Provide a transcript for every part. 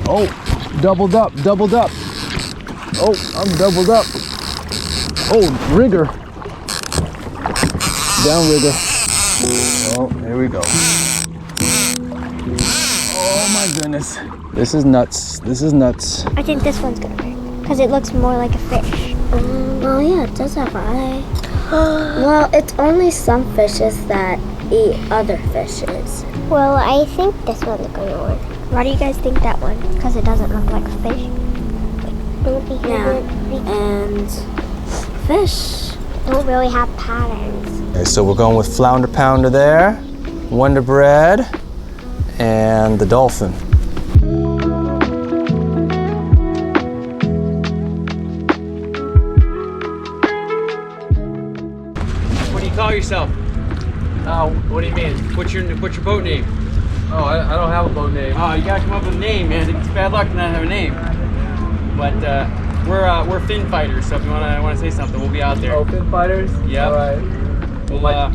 Oh, doubled up, doubled up. Oh, I'm doubled up. Oh, rigger. Down rigger. Oh, here we go. Oh my goodness. This is nuts. This is nuts. I think this one's gonna work because it looks more like a fish. Well, yeah, it does have an eye. Well, it's only some fishes that eat other fishes. Well, I think this one's gonna work. Why do you guys think that one? Because it doesn't look like a fish. Yeah, and fish don't really have patterns. Okay, so we're going with flounder pounder there, Wonder Bread, and the dolphin. What do you call yourself? What do you mean? What's your boat name? Oh, I don't have a boat name. Oh, you gotta come up with a name, man. It's bad luck to not have a name. But we're fin fighters, so if you wanna say something, we'll be out there. Oh, fin fighters? Yep. All right. We'll,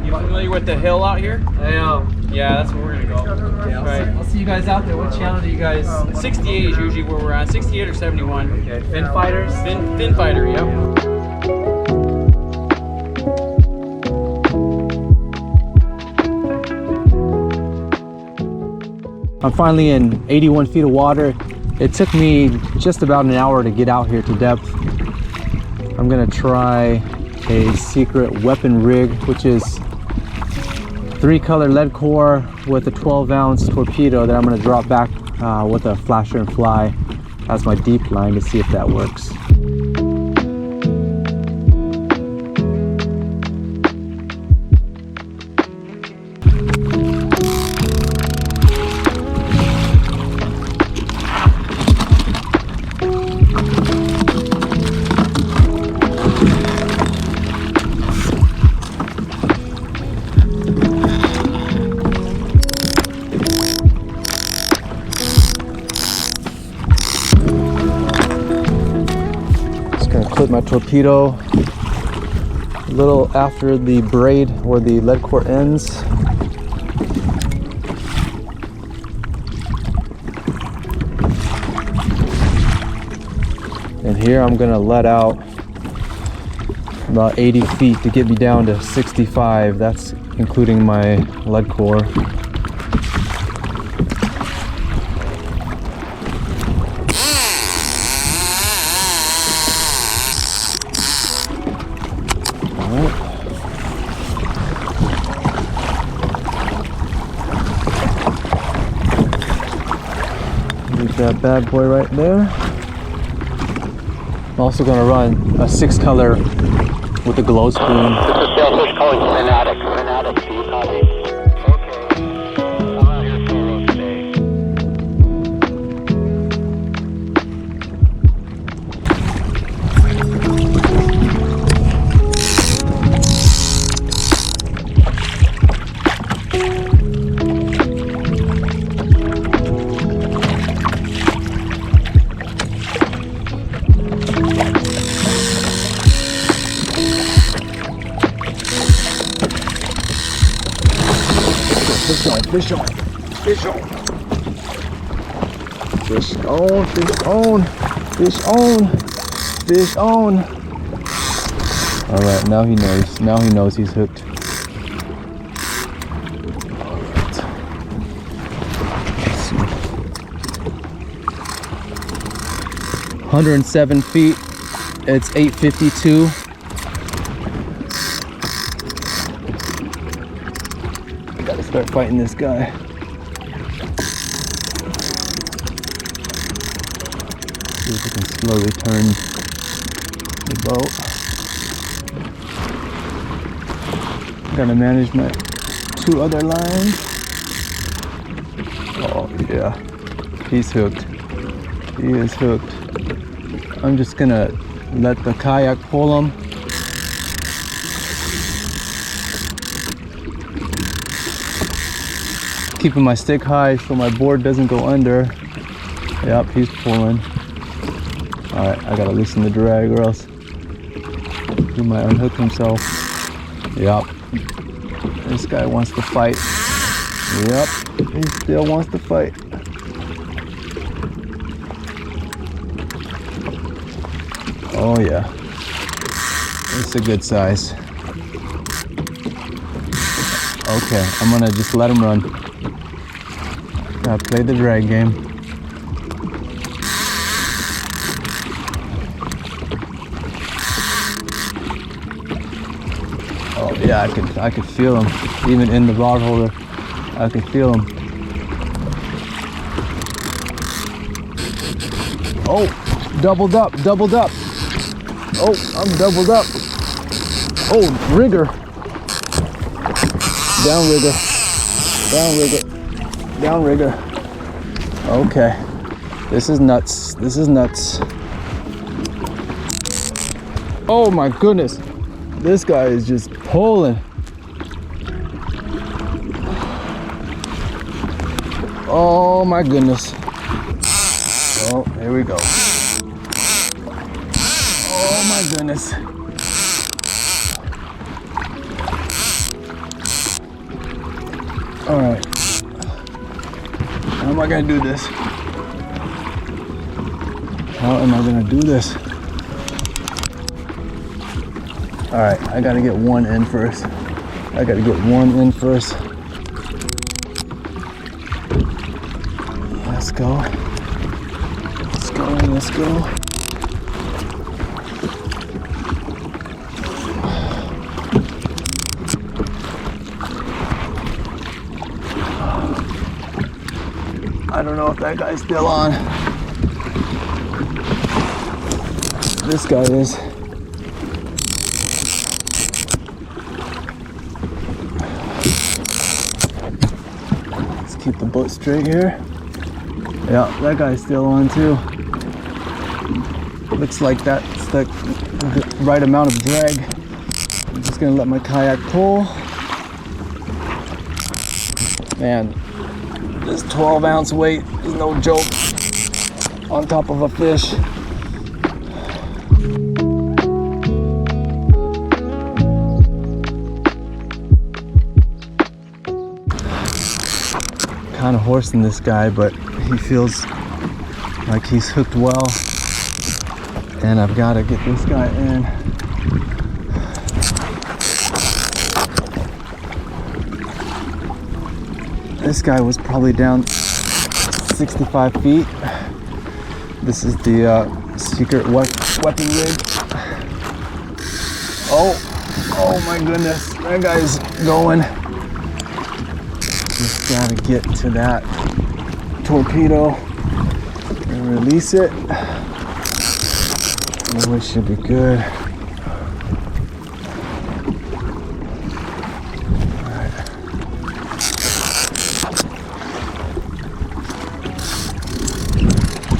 you familiar with the hill out here? I am. Yeah, that's where we're gonna go. Yeah, Right. I'll see you guys out there. What channel do you guys? 68 is usually where we're on. 68 or 71. Okay, fin fighters. Fin fighter, yep. I'm finally in 81 feet of water. It took me just about an hour to get out here to depth. I'm gonna try a secret weapon rig, which is 3-color lead core with a 12-ounce torpedo that I'm gonna drop back with a flasher and fly as my deep line to see if that works. Put my torpedo a little after the braid or the lead core ends. And here I'm gonna let out about 80 feet to get me down to 65. That's including my lead core. That bad boy right there. I'm also going to run a 6-color with a glow spoon. This is Sailfish calling from an attic. Do you copy? Okay. I'm out here solo today. Fish on, fish on, fish on. Fish on, fish on, fish on, fish on. All right, now he knows. Now he knows he's hooked. Let's see. 107 feet. It's 8:52. Gotta start fighting this guy. See if we can slowly turn the boat. Gotta manage my 2 other lines. Oh yeah, he's hooked. He is hooked. I'm just gonna let the kayak pull him. Keeping my stick high so my board doesn't go under. Yep, he's pulling. All right, I gotta loosen the drag or else he might unhook himself. Yep, this guy wants to fight. Yep, he still wants to fight. Oh yeah. It's a good size. Okay, I'm gonna just let him run. Gotta play the drag game. Oh yeah, I could feel him. Even in the rod holder, I could feel him. Oh, doubled up. Oh, I'm doubled up. Oh, rigger. Down rigger. Okay, this is nuts. Oh my goodness, this guy is just pulling. Oh my goodness. Oh, here we go. Oh my goodness. All right. How am I gonna do this? All right, I gotta get one in first. Let's go. I don't know if that guy's still on. This guy is. Let's keep the boat straight here. Yeah, that guy's still on too. Looks like that's the right amount of drag. I'm just gonna let my kayak pull. Man, this 12-ounce weight is no joke on top of a fish. Kind of horsing this guy, but he feels like he's hooked well. And I've got to get this guy in. This guy was probably down 65 feet. This is the secret weapon rig. Oh my goodness, that guy's going. Just gotta get to that torpedo and release it. Oh, it should be good. Alright.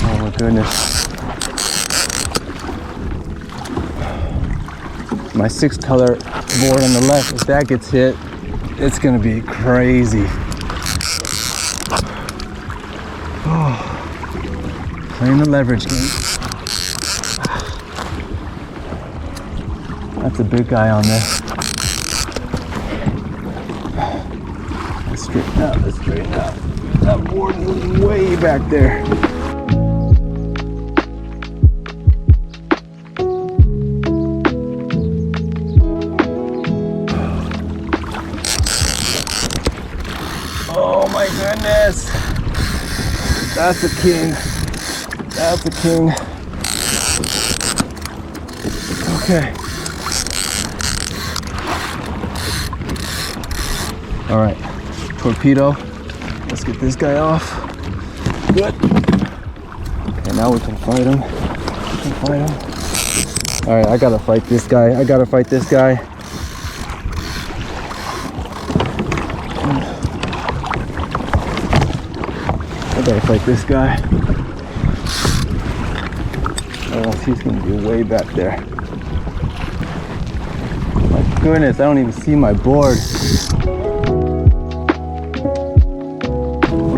Oh my goodness. My 6-color board on the left, if that gets hit, it's gonna be crazy. Oh, playing the leverage game. That's a big guy on there. Let's straighten out. That board is way back there. Oh my goodness. That's a king. Okay. All right, torpedo. Let's get this guy off. Good. Okay, now we can fight him. All right, I gotta fight this guy. I gotta fight this guy. Oh, he's gonna be way back there. My goodness, I don't even see my board.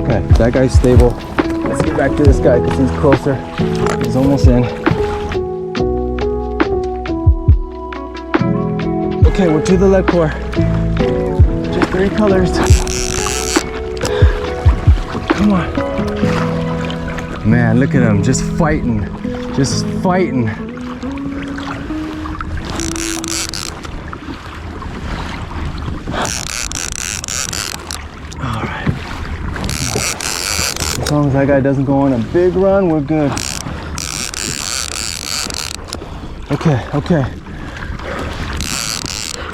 Okay, that guy's stable. Let's get back to this guy because he's closer. He's almost in. Okay, we're to the lead core. Just 3 colors. Come on. Man, look at him, just fighting. long as that guy doesn't go on a big run, we're good. Okay, okay.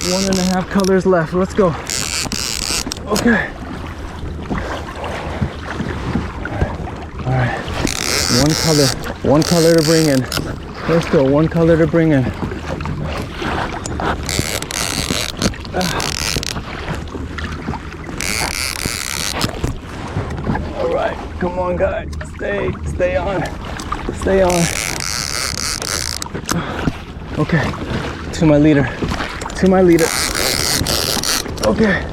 1.5 colors left. Let's go. Okay. All right. One color to bring in. Let's go. One color to bring in. All right. Come on, guys. Stay on. Stay on. Okay. To my leader. To my leader. Okay.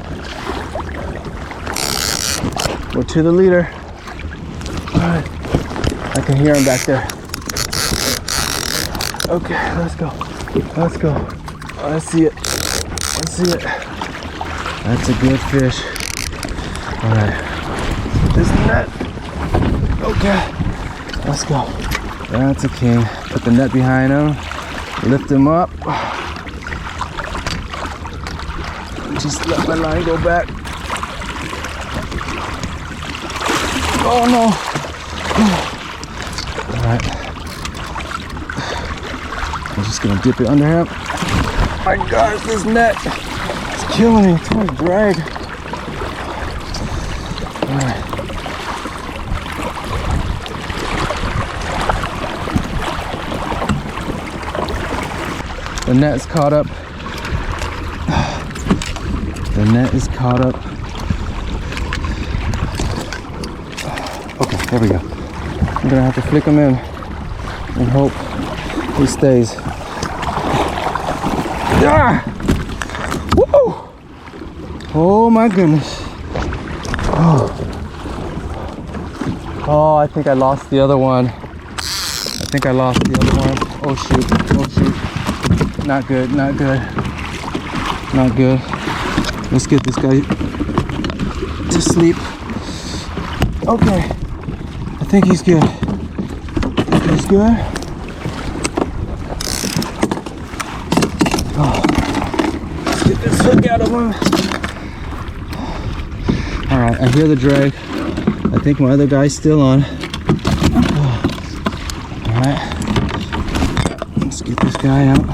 We're to the leader. All right. I can hear him back there. Okay, let's go. Let's go. Oh, I see it. I see it. That's a good fish. All right. This net. Okay. Let's go. That's a king. Put the net behind him. Lift him up. Just let my line go back. Oh no. All right. I'm just gonna dip it under him. My gosh, this net is killing me. It's gonna drag. All right. The net is caught up. The net is caught up. Okay, there we go. I'm gonna have to flick him in and hope he stays. Ah! Woo! Oh my goodness. Oh, I think I lost the other one. Oh shoot, oh shoot. Not good, not good. Not good. Let's get this guy to sleep. Okay. I think he's good. He's good. Oh. Let's get this hook out of him. Alright, I hear the drag. I think my other guy's still on. Alright. Let's get this guy out.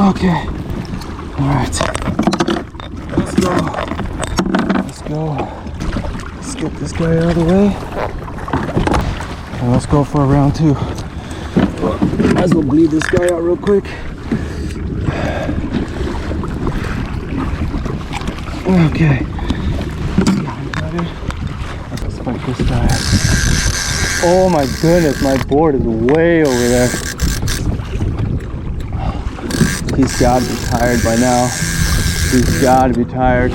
Okay. Alright. Let's go. Let's go. Let's get this guy out of the way. And let's go for a round 2. Might as well bleed this guy out real quick. Okay. Let's fight this guy. Oh my goodness, my board is way over there. He's got to be tired by now. He's got to be tired.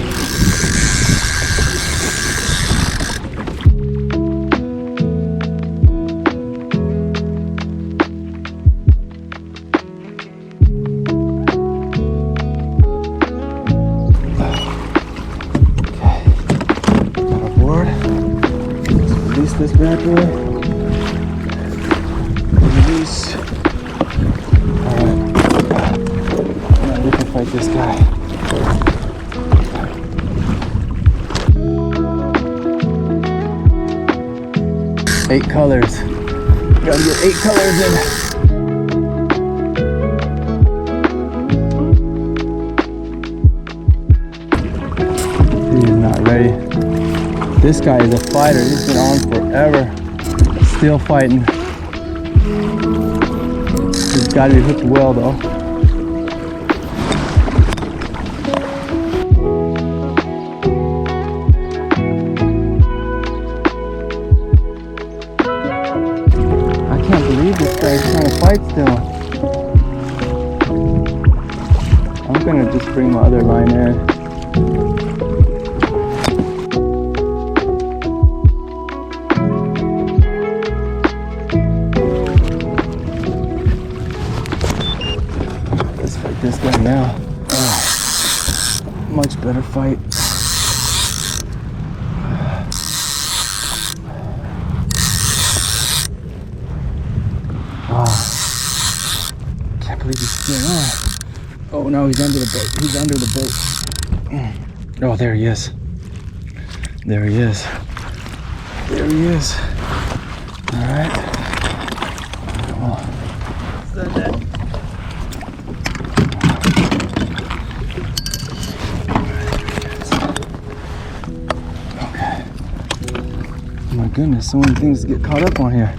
Okay, got a board. Let's release this bad boy. Release. Alright. Now we can fight this guy. Eight colors. Gotta get 8 colors in. He's not ready. This guy is a fighter. He's been on forever. Still fighting. He's got to be hooked well though. I can't believe this guy's trying to fight still. I'm gonna just bring my other line in. This guy now. Oh, much better fight. Wow. Can't believe he's still on. Oh no, he's under the boat. He's under the boat. Oh, there he is. There he is. There he is. All right. Okay. Oh my goodness, so many things to get caught up on here.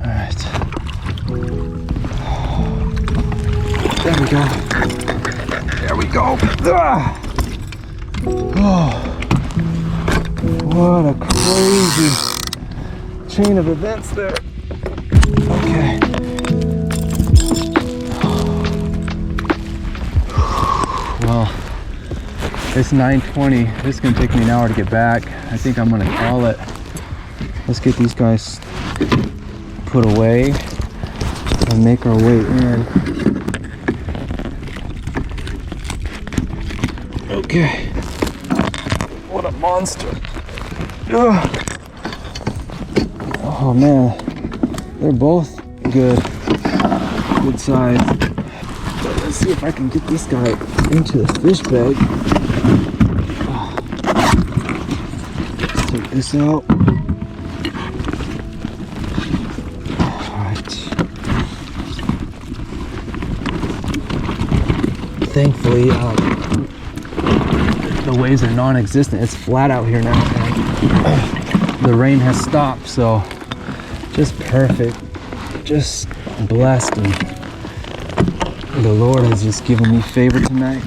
All right. There we go. There we go. Ah! Oh, what a crazy chain of events there. Okay. Well, it's 9:20. This is gonna take me an hour to get back. I think I'm gonna call it. Let's get these guys put away and make our way in. Okay. What a monster. Ugh. Oh man, they're both good size. But let's see if I can get this guy into the fish bag. Let's take this out. Alright. Thankfully, the waves are non-existent. It's flat out here now, and the rain has stopped, so just perfect. Just blessed, and the Lord has just given me favor tonight.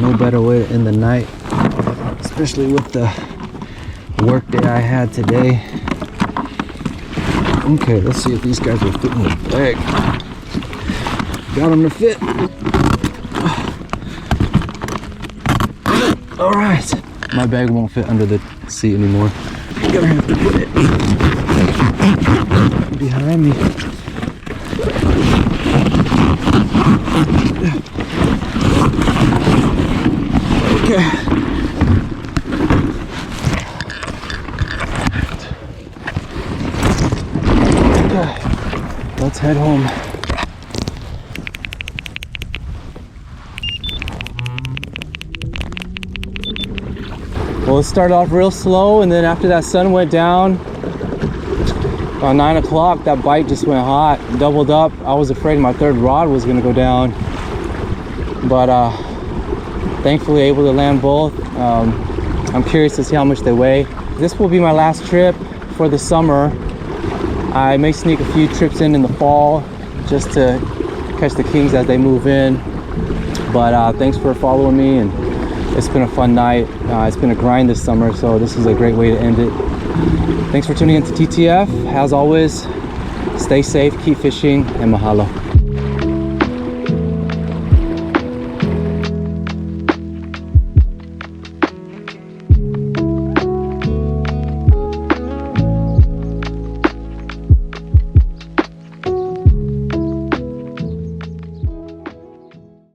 No better way to end the night, especially with the work day I had today. Okay, let's see if these guys will fit in the bag. Got them to fit. All right. My bag won't fit under the seat anymore. I'm gonna have to put it behind me. Okay. Okay. Let's head home. Well, it started off real slow, and then after that sun went down, about 9 o'clock, that bite just went hot, doubled up. I was afraid my third rod was gonna go down, but thankfully able to land both. I'm curious to see how much they weigh. This will be my last trip for the summer. I may sneak a few trips in the fall just to catch the kings as they move in. But thanks for following me, and it's been a fun night. It's been a grind this summer, so this is a great way to end it. Thanks for tuning in to TTF. As always, stay safe, keep fishing, and mahalo.